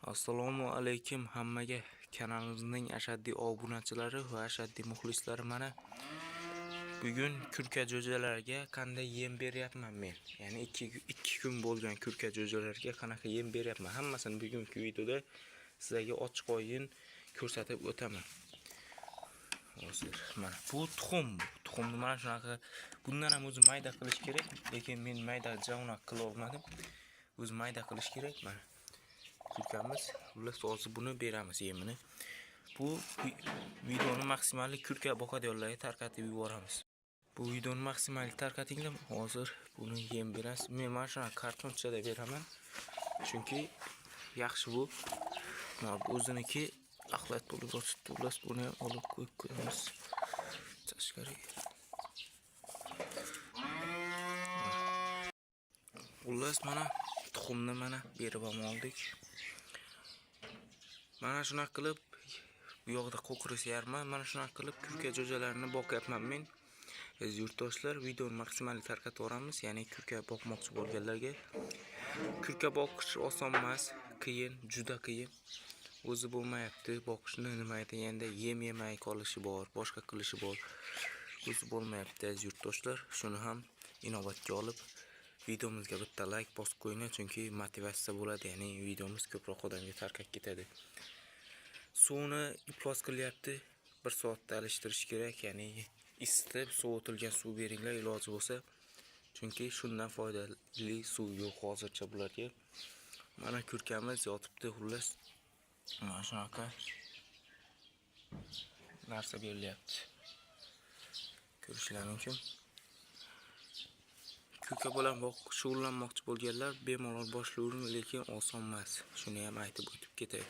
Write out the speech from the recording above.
Assalomu alaykum hammaga. Kanalimizning ashaddiy obunachilari va ashaddiy muxlislari. Mana bugun kurka jo'jalarga qanday yem beryapman men. Ya'ni 2 kun bo'lgan kurka jo'jalarga qanaqa yem beryapman. Hammasini bugungi videoda sizlarga ochiq o'yin ko'rsatib o'taman. Hozir mana bu tuxumni mana shunaqa bundan ham o'zi mayda qilish kerak, lekin men mayda javnak qila olmadim. O'zi mayda qilish kerak. Mana kurkamiz, hozir buni beramiz yemini. Bu videoni maksimal kurka boqadiganlarga tarqatib yuboramiz. Bu videoni maksimal tarqatinglar. Hozir buni yem beramiz. Men mana shuna kartonchada beraman. Chunki yaxshi bu. Mana o'ziniki axlat bo'lib yotibdi. Buni olib qo'yib qo'yamiz. Tashqariga. Xullas mana tuxumni mana berib oldik. Mana shunaqa qilib bu yoqda qo'qris yarma, mana shunaqa qilib kurka jo'jalarini boqyapman men. Yurtdoshlar, videoni maksimal tarqatib yoramiz. Ya'ni kurka boqmoqchi bo'lganlarga. Kurka boqish oson emas, qiyin, juda qiyin. O'zi bo'lmayapti, boqishni nima deganda yem yemay qolishi bor, boshqa qilishi bor. O'zi bo'lmayapti yurtdoshlar. Shuni ham inobatga olib videomizga bitta like bosib qo'ying, chunki motivatsiya bo'ladi, ya'ni videomiz ko'proq odamga tarqab ketadi. Suvni iflos qilyapti. 1 soatda alishtirish kerak, ya'ni isitib, sovutilgan suv beringlar iloji bo'lsa. Chunki shundan foydali suv yo'q hozircha bularga. Mana kurkamiz yotibdi, xullas. Mana shunaqa narsa berilyapti. Ko'rishlaring uchun. Kurka bilan shug'ullanmoqchi bo'lganlar bemalol boshlayvering, lekin oson emas. Shuni ham aytib o'tib ketay.